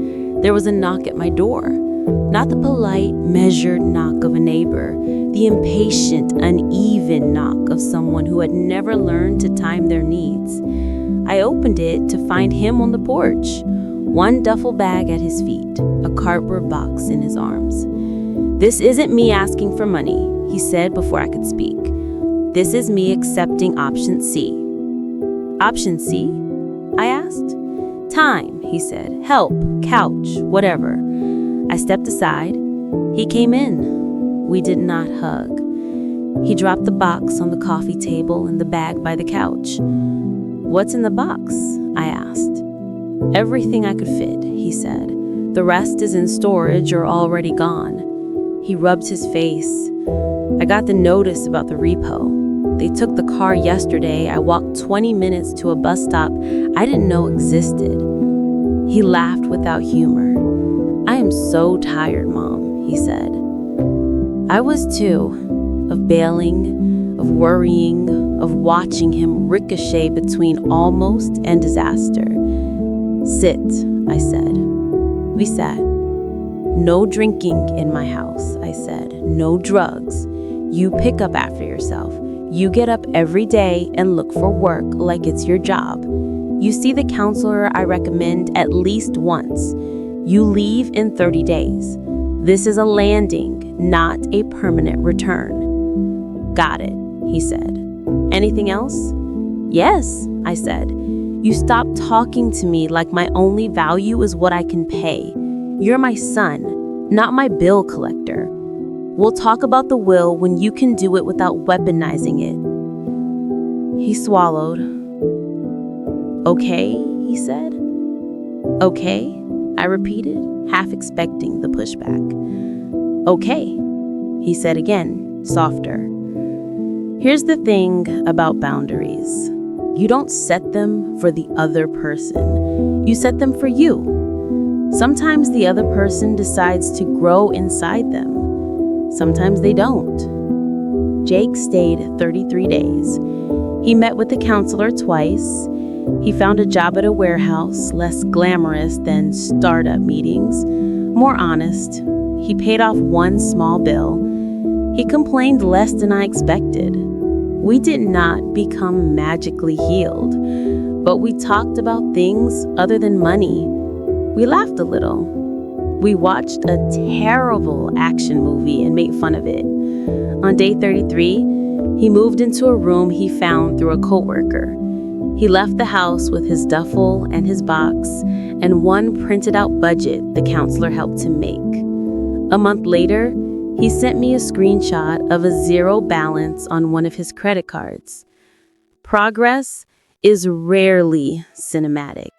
there was a knock at my door. Not the polite, measured knock of a neighbor, the impatient, uneven knock of someone who had never learned to time their needs. I opened it to find him on the porch, one duffel bag at his feet, a cardboard box in his arms. This isn't me asking for money, he said before I could speak. This is me accepting option C. Option C? I asked. Time, he said. Help, couch, whatever. I stepped aside. He came in. We did not hug. He dropped the box on the coffee table and the bag by the couch. What's in the box? I asked. Everything I could fit, he said. The rest is in storage or already gone. He rubbed his face. I got the notice about the repo. They took the car yesterday. I walked 20 minutes to a bus stop I didn't know existed. He laughed without humor. I am so tired, Mom, he said. I was too, of bailing, of worrying, of watching him ricochet between almost and disaster. Sit, I said. We sat. No drinking in my house, I said. No drugs. You pick up after yourself. You get up every day and look for work like it's your job. You see the counselor I recommend at least once. You leave in 30 days. This is a landing, not a permanent return. Got it, he said. Anything else? Yes, I said. You stop talking to me like my only value is what I can pay. You're my son, not my bill collector. We'll talk about the will when you can do it without weaponizing it. He swallowed. Okay, he said. Okay, I repeated, half expecting the pushback. Okay, he said again, softer. Here's the thing about boundaries. You don't set them for the other person. You set them for you. Sometimes the other person decides to grow inside them. Sometimes they don't. Jake stayed 33 days. He met with the counselor twice. He found a job at a warehouse, less glamorous than startup meetings, more honest. He paid off one small bill. He complained less than I expected. We did not become magically healed, but we talked about things other than money. We laughed a little. We watched a terrible action movie and made fun of it. On day 33, he moved into a room he found through a coworker. He left the house with his duffel and his box and one printed out budget the counselor helped him make. A month later, he sent me a screenshot of a zero balance on one of his credit cards. Progress is rarely cinematic.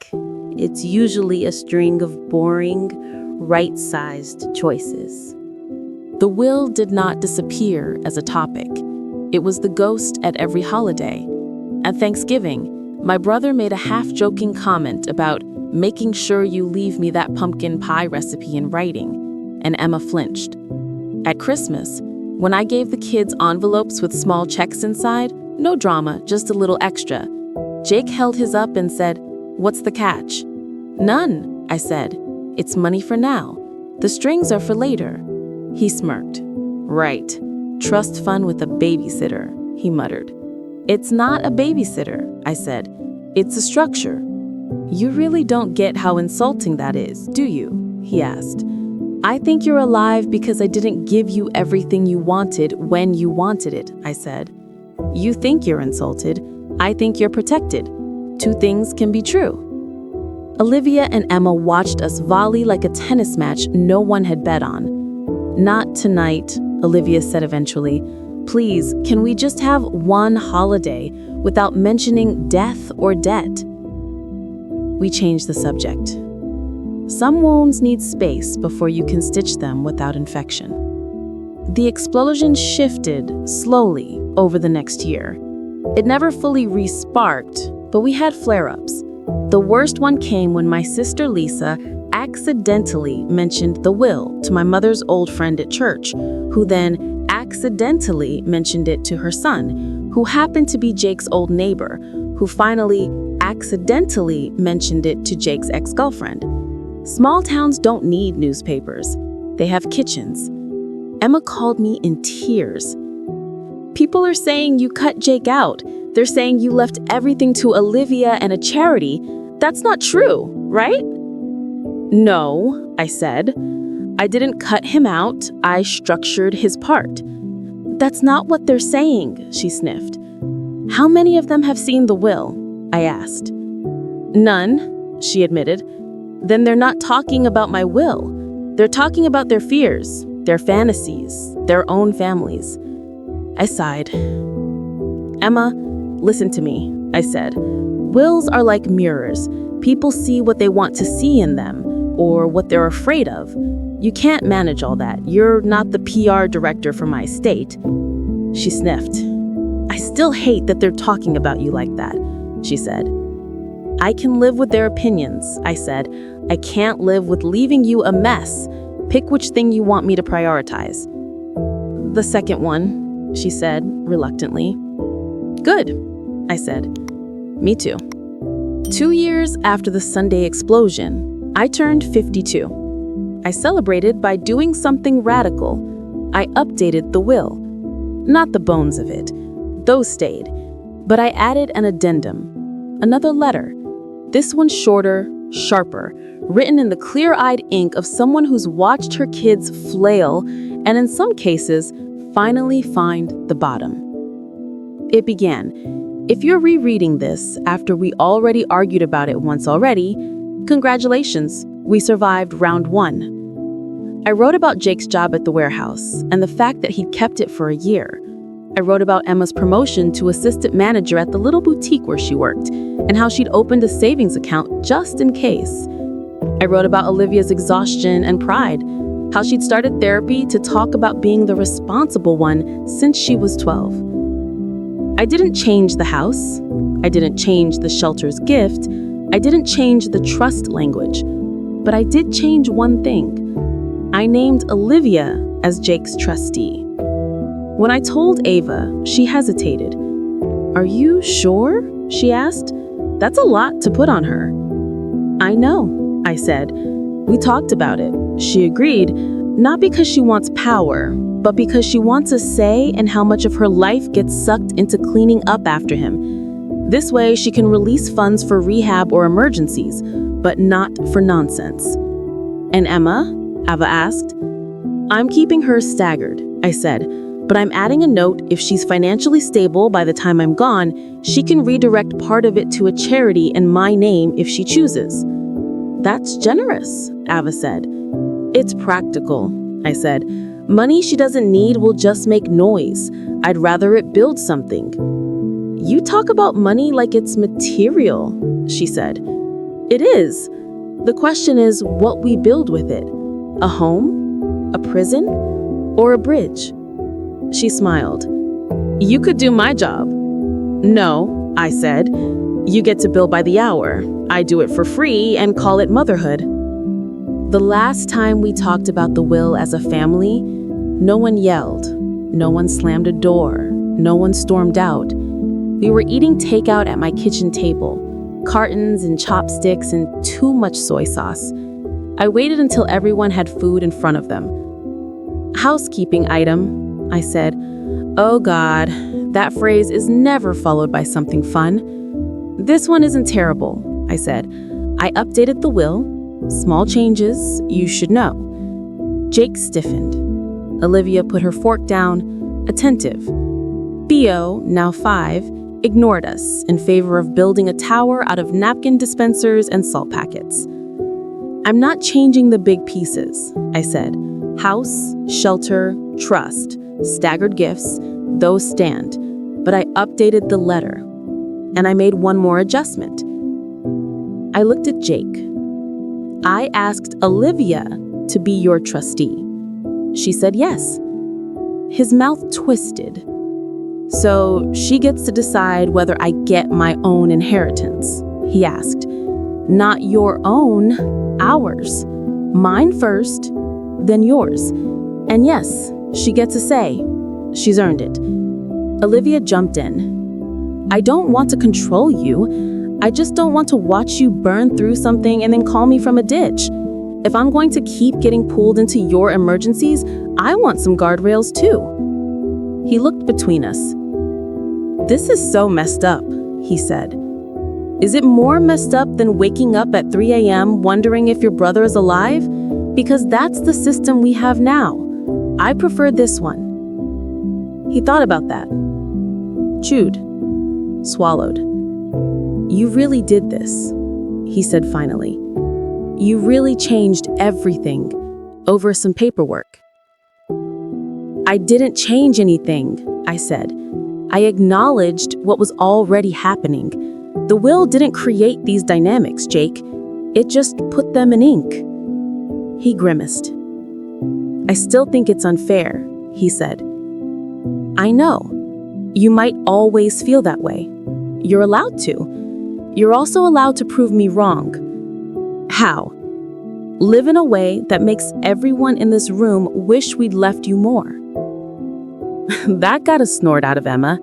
It's usually a string of boring, right-sized choices. The will did not disappear as a topic. It was the ghost at every holiday. At Thanksgiving, my brother made a half-joking comment about making sure you leave me that pumpkin pie recipe in writing, and Emma flinched. At Christmas, when I gave the kids envelopes with small checks inside, no drama, just a little extra. Jake held his up and said, "What's the catch?" "None," I said. "It's money for now. The strings are for later." He smirked. "Right. Trust fund with a babysitter," he muttered. "It's not a babysitter," I said. "It's a structure." "You really don't get how insulting that is, do you?" he asked. "I think you're alive because I didn't give you everything you wanted when you wanted it," I said. "You think you're insulted. I think you're protected. Two things can be true." Olivia and Emma watched us volley like a tennis match no one had bet on. "Not tonight," Olivia said eventually. "Please, can we just have one holiday without mentioning death or debt?" We changed the subject. Some wounds need space before you can stitch them without infection. The explosion shifted slowly over the next year. It never fully re-sparked, but we had flare-ups. The worst one came when my sister Lisa accidentally mentioned the will to my mother's old friend at church, who then accidentally mentioned it to her son, who happened to be Jake's old neighbor, who finally accidentally mentioned it to Jake's ex-girlfriend. Small towns don't need newspapers. They have kitchens. Emma called me in tears. "People are saying you cut Jake out. They're saying you left everything to Olivia and a charity. That's not true, right?" "No," I said. "I didn't cut him out. I structured his part." "That's not what they're saying," she sniffed. "How many of them have seen the will?" I asked. "None," she admitted. "Then they're not talking about my will. They're talking about their fears, their fantasies, their own families." I sighed. "Emma, listen to me," I said. "Wills are like mirrors. People see what they want to see in them, or what they're afraid of. You can't manage all that. You're not the PR director for my estate." She sniffed. "I still hate that they're talking about you like that," she said. "I can live with their opinions," I said. "I can't live with leaving you a mess. Pick which thing you want me to prioritize." "The second one," she said reluctantly. "Good," I said. "Me too." 2 years after the Sunday explosion, I turned 52. I celebrated by doing something radical. I updated the will. Not the bones of it. Those stayed. But I added an addendum. Another letter. This one shorter, sharper, written in the clear-eyed ink of someone who's watched her kids flail and in some cases, finally find the bottom. It began, "If you're rereading this after we already argued about it once already, congratulations, we survived round 1. I wrote about Jake's job at the warehouse and the fact that he'd kept it for a year. I wrote about Emma's promotion to assistant manager at the little boutique where she worked and how she'd opened a savings account just in case. I wrote about Olivia's exhaustion and pride, how she'd started therapy to talk about being the responsible one since she was 12. I didn't change the house. I didn't change the shelter's gift. I didn't change the trust language. But I did change one thing. I named Olivia as Jake's trustee. When I told Ava, she hesitated. "Are you sure?" she asked. "That's a lot to put on her." "I know," I said. "We talked about it." She agreed, not because she wants power, but because she wants a say in how much of her life gets sucked into cleaning up after him. This way, she can release funds for rehab or emergencies, but not for nonsense. "And Emma?" Ava asked. "I'm keeping her staggered," I said, "but I'm adding a note if she's financially stable by the time I'm gone, she can redirect part of it to a charity in my name if she chooses." "That's generous," Ava said. "It's practical," I said. "Money she doesn't need will just make noise. I'd rather it build something." "You talk about money like it's material," she said. "It is. The question is what we build with it. A home? A prison? Or a bridge?" She smiled. "You could do my job." "No," I said. "You get to bill by the hour. I do it for free and call it motherhood." The last time we talked about the will as a family, no one yelled. No one slammed a door. No one stormed out. We were eating takeout at my kitchen table. Cartons and chopsticks and too much soy sauce. I waited until everyone had food in front of them. "Housekeeping item," I said. Oh God, that phrase is never followed by something fun. "This one isn't terrible," I said. "I updated the will. Small changes, you should know." Jake stiffened. Olivia put her fork down, attentive. Theo, now 5, ignored us in favor of building a tower out of napkin dispensers and salt packets. "I'm not changing the big pieces," I said. "House, shelter, trust, staggered gifts, those stand. But I updated the letter. And I made one more adjustment." I looked at Jake. "I asked Olivia to be your trustee. She said yes." His mouth twisted. "So she gets to decide whether I get my own inheritance?" he asked. "Not your own, ours. Mine first, then yours. And yes, she gets a say. She's earned it." Olivia jumped in. "I don't want to control you. I just don't want to watch you burn through something and then call me from a ditch. If I'm going to keep getting pulled into your emergencies, I want some guardrails too." He looked between us. "This is so messed up," he said. "Is it more messed up than waking up at 3 a.m. wondering if your brother is alive? Because that's the system we have now. I prefer this one." He thought about that. Chewed. Swallowed. "You really did this," he said finally. "You really changed everything over some paperwork." "I didn't change anything," I said. "I acknowledged what was already happening. The will didn't create these dynamics, Jake. It just put them in ink." He grimaced. "I still think it's unfair," he said. "I know. You might always feel that way. You're allowed to. You're also allowed to prove me wrong." "How?" "Live in a way that makes everyone in this room wish we'd left you more." That got a snort out of Emma.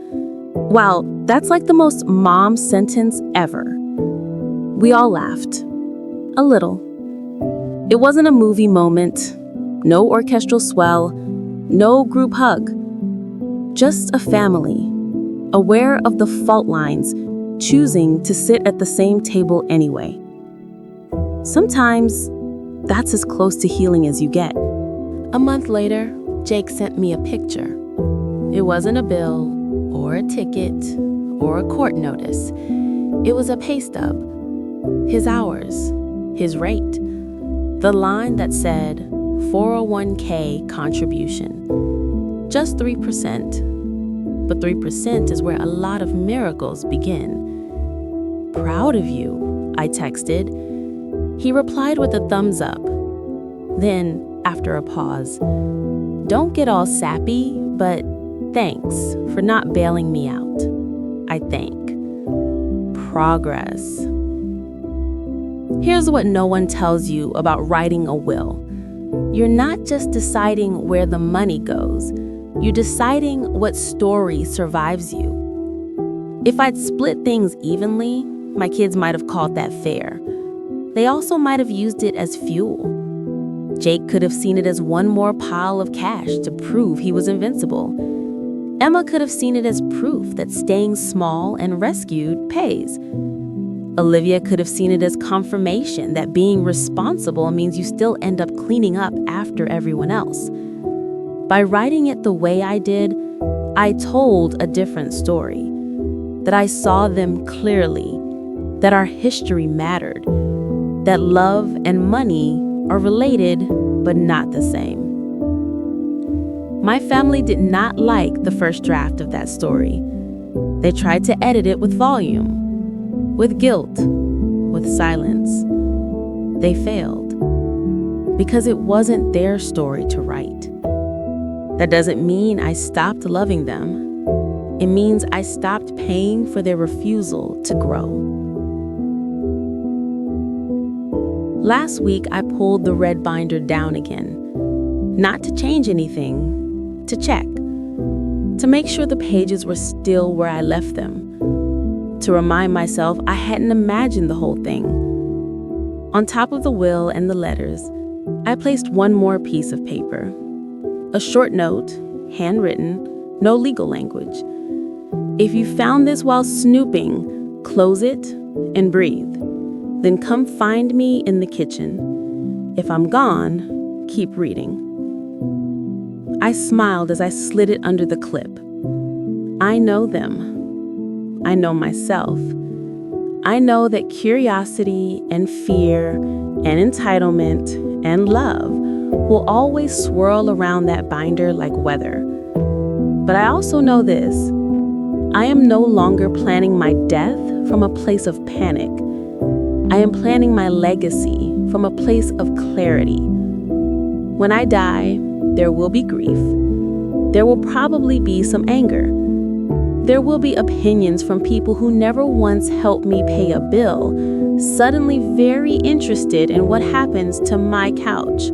Wow, that's like the most mom sentence ever. We all laughed. A little. It wasn't a movie moment, no orchestral swell, no group hug. Just a family, aware of the fault lines, choosing to sit at the same table anyway. Sometimes, that's as close to healing as you get. A month later, Jake sent me a picture. It wasn't a bill, or a ticket, or a court notice. It was a pay stub. His hours, his rate. The line that said 401k contribution. Just 3%. But 3% is where a lot of miracles begin. "Proud of you," I texted. He replied with a thumbs up. Then, after a pause, "Don't get all sappy, but thanks for not bailing me out. I think. Progress." Here's what no one tells you about writing a will. You're not just deciding where the money goes. You're deciding what story survives you. If I'd split things evenly, my kids might have called that fair. They also might have used it as fuel. Jake could have seen it as one more pile of cash to prove he was invincible. Emma could have seen it as proof that staying small and rescued pays. Olivia could have seen it as confirmation that being responsible means you still end up cleaning up after everyone else. By writing it the way I did, I told a different story. That I saw them clearly, that our history mattered, that love and money are related but not the same. My family did not like the first draft of that story. They tried to edit it with volume, with guilt, with silence. They failed because it wasn't their story to write. That doesn't mean I stopped loving them. It means I stopped paying for their refusal to grow. Last week, I pulled the red binder down again. Not to change anything, to check. To make sure the pages were still where I left them. To remind myself I hadn't imagined the whole thing. On top of the will and the letters, I placed one more piece of paper. A short note, handwritten, no legal language. If you found this while snooping, close it and breathe. Then come find me in the kitchen. If I'm gone, keep reading. I smiled as I slid it under the clip. I know them. I know myself. I know that curiosity and fear and entitlement and love will always swirl around that binder like weather. But I also know this. I am no longer planning my death from a place of panic. I am planning my legacy from a place of clarity. When I die, there will be grief. There will probably be some anger. There will be opinions from people who never once helped me pay a bill, suddenly very interested in what happens to my couch.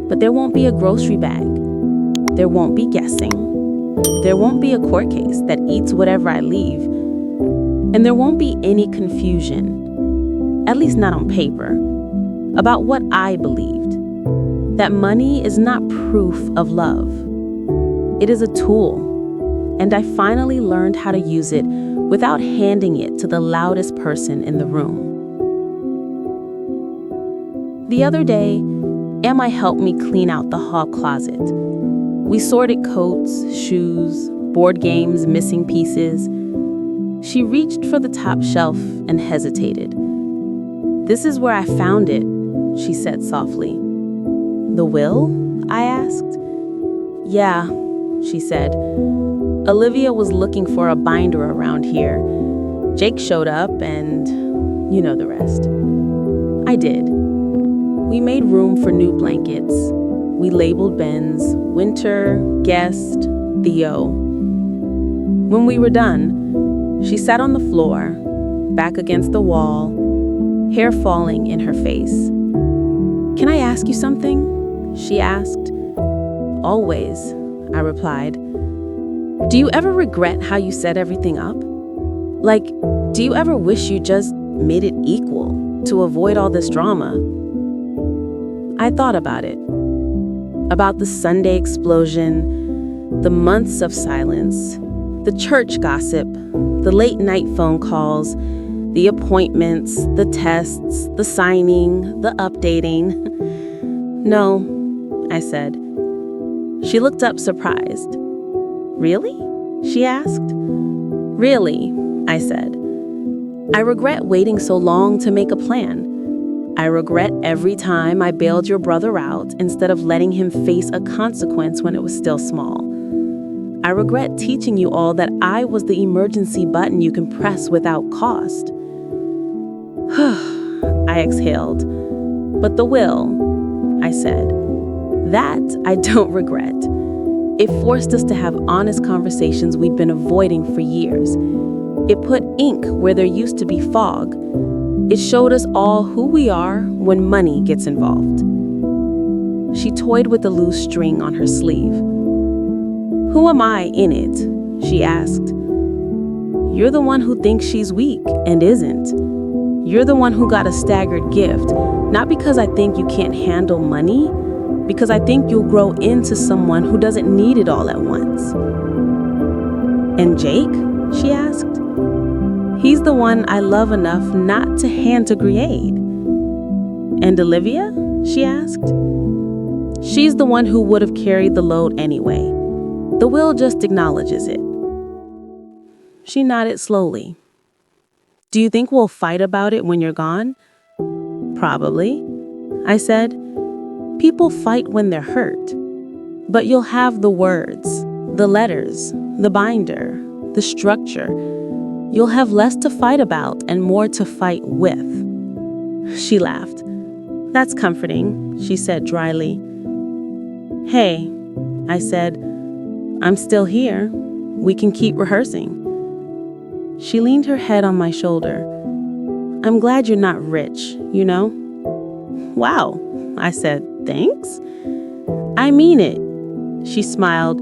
But there won't be a grocery bag. There won't be guessing. There won't be a court case that eats whatever I leave. And there won't be any confusion, at least not on paper, about what I believed. That money is not proof of love. It is a tool, and I finally learned how to use it without handing it to the loudest person in the room. The other day, Emma helped me clean out the hall closet. We sorted coats, shoes, board games, missing pieces. She reached for the top shelf and hesitated. "This is where I found it," she said softly. "The will?" I asked. "Yeah," she said. "Olivia was looking for a binder around here. Jake showed up and you know the rest." I did. We made room for new blankets. We labeled bins, Winter, Guest, Theo. When we were done, she sat on the floor, back against the wall, hair falling in her face. "Can I ask you something?" she asked. "Always," I replied. "Do you ever regret how you set everything up? Like, do you ever wish you just made it equal to avoid all this drama?" I thought about it. About the Sunday explosion, the months of silence, the church gossip, the late night phone calls, the appointments, the tests, the signing, the updating. "No," I said. She looked up surprised. "Really?" she asked. "Really," I said. "I regret waiting so long to make a plan. I regret every time I bailed your brother out instead of letting him face a consequence when it was still small. I regret teaching you all that I was the emergency button you can press without cost." I exhaled. "But the will," I said. "That I don't regret. It forced us to have honest conversations we'd been avoiding for years. It put ink where there used to be fog. It showed us all who we are when money gets involved." She toyed with the loose string on her sleeve. "Who am I in it?" she asked. "You're the one who thinks she's weak and isn't. You're the one who got a staggered gift, not because I think you can't handle money, because I think you'll grow into someone who doesn't need it all at once." "And Jake?" she asked. "He's the one I love enough not to hand to Griade." "And Olivia?" she asked. "She's the one who would have carried the load anyway. The will just acknowledges it." She nodded slowly. "Do you think we'll fight about it when you're gone?" "Probably," I said. "People fight when they're hurt. But you'll have the words, the letters, the binder, the structure. You'll have less to fight about and more to fight with." She laughed. "That's comforting," she said dryly. "Hey," I said, "I'm still here. We can keep rehearsing." She leaned her head on my shoulder. "I'm glad you're not rich, you know?" "Wow," I said, "thanks." "I mean it." She smiled.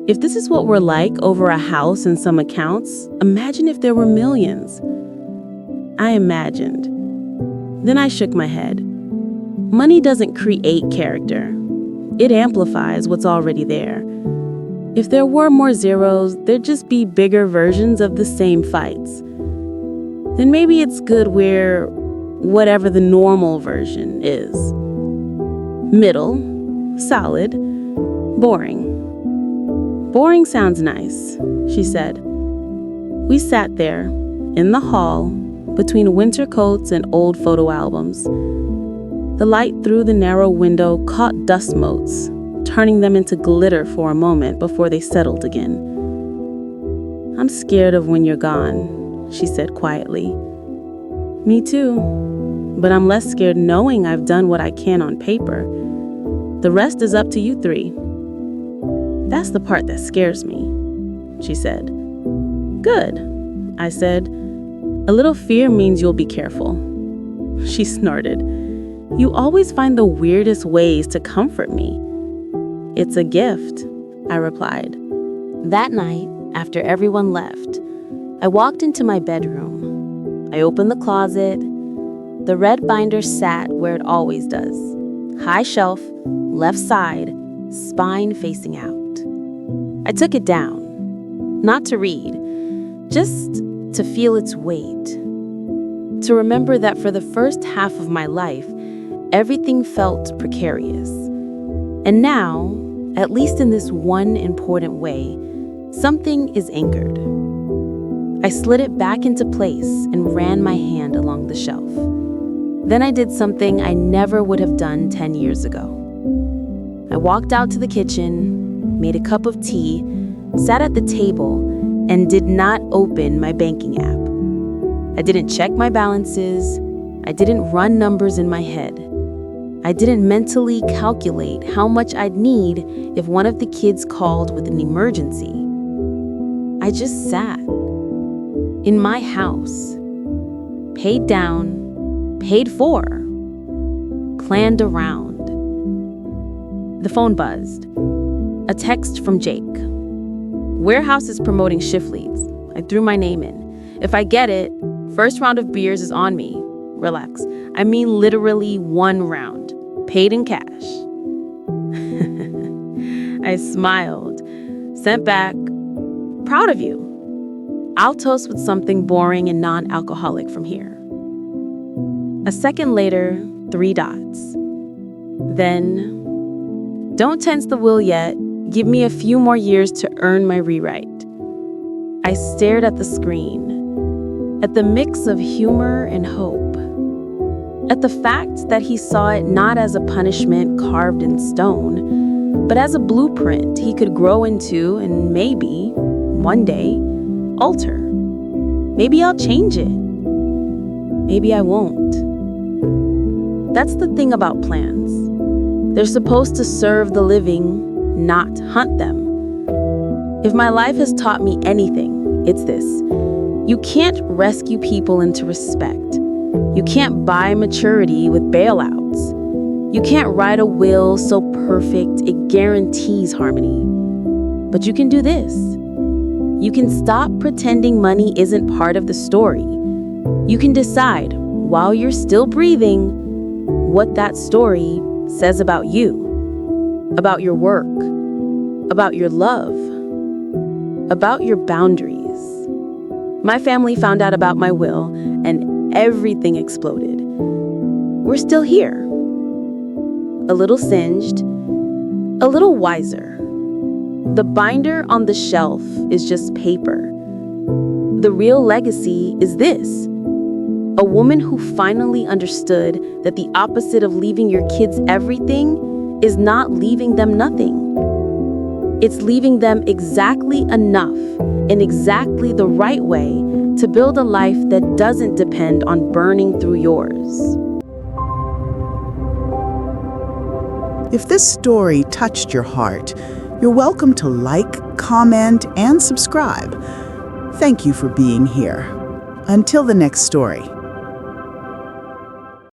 "If this is what we're like over a house and some accounts, imagine if there were millions." I imagined. Then I shook my head. Money doesn't create character. It amplifies what's already there. If there were more zeros, there'd just be bigger versions of the same fights. Then maybe it's good we're whatever the normal version is. Middle, solid, boring. Boring sounds nice, she said. We sat there, in the hall, between winter coats and old photo albums. The light through the narrow window caught dust motes, turning them into glitter for a moment before they settled again. I'm scared of when you're gone, she said quietly. Me too, but I'm less scared knowing I've done what I can on paper. The rest is up to you three. That's the part that scares me, she said. Good, I said. A little fear means you'll be careful. She snorted. You always find the weirdest ways to comfort me. It's a gift, I replied. That night, after everyone left, I walked into my bedroom. I opened the closet. The red binder sat where it always does. High shelf, left side, spine facing out. I took it down, not to read, just to feel its weight. To remember that for the first half of my life, everything felt precarious. And now, at least in this one important way, something is anchored. I slid it back into place and ran my hand along the shelf. Then I did something I never would have done 10 years ago. I walked out to the kitchen, made a cup of tea, sat at the table, and did not open my banking app. I didn't check my balances. I didn't run numbers in my head. I didn't mentally calculate how much I'd need if one of the kids called with an emergency. I just sat in my house, paid down, paid for, planned around. The phone buzzed. A text from Jake. Warehouse is promoting shift leads. I threw my name in. If I get it, first round of beers is on me. Relax. I mean literally one round. Paid in cash. I smiled. Sent back. Proud of you. I'll toast with something boring and non-alcoholic from here. A second later, 3 dots. Then, don't tense the wheel yet. Give me a few more years to earn my rewrite. I stared at the screen, at the mix of humor and hope, at the fact that he saw it not as a punishment carved in stone, but as a blueprint he could grow into and maybe, one day, alter. Maybe I'll change it. Maybe I won't. That's the thing about plans. They're supposed to serve the living, not hunt them. If my life has taught me anything, it's this. You can't rescue people into respect. You can't buy maturity with bailouts. You can't write a will so perfect it guarantees harmony. But you can do this. You can stop pretending money isn't part of the story. You can decide, while you're still breathing, what that story says about you, about your work, about your love, about your boundaries. My family found out about my will, and everything exploded. We're still here. A little singed, a little wiser. The binder on the shelf is just paper. The real legacy is this. A woman who finally understood that the opposite of leaving your kids everything is not leaving them nothing. It's leaving them exactly enough in exactly the right way to build a life that doesn't depend on burning through yours. If this story touched your heart, you're welcome to like, comment, and subscribe. Thank you for being here. Until the next story.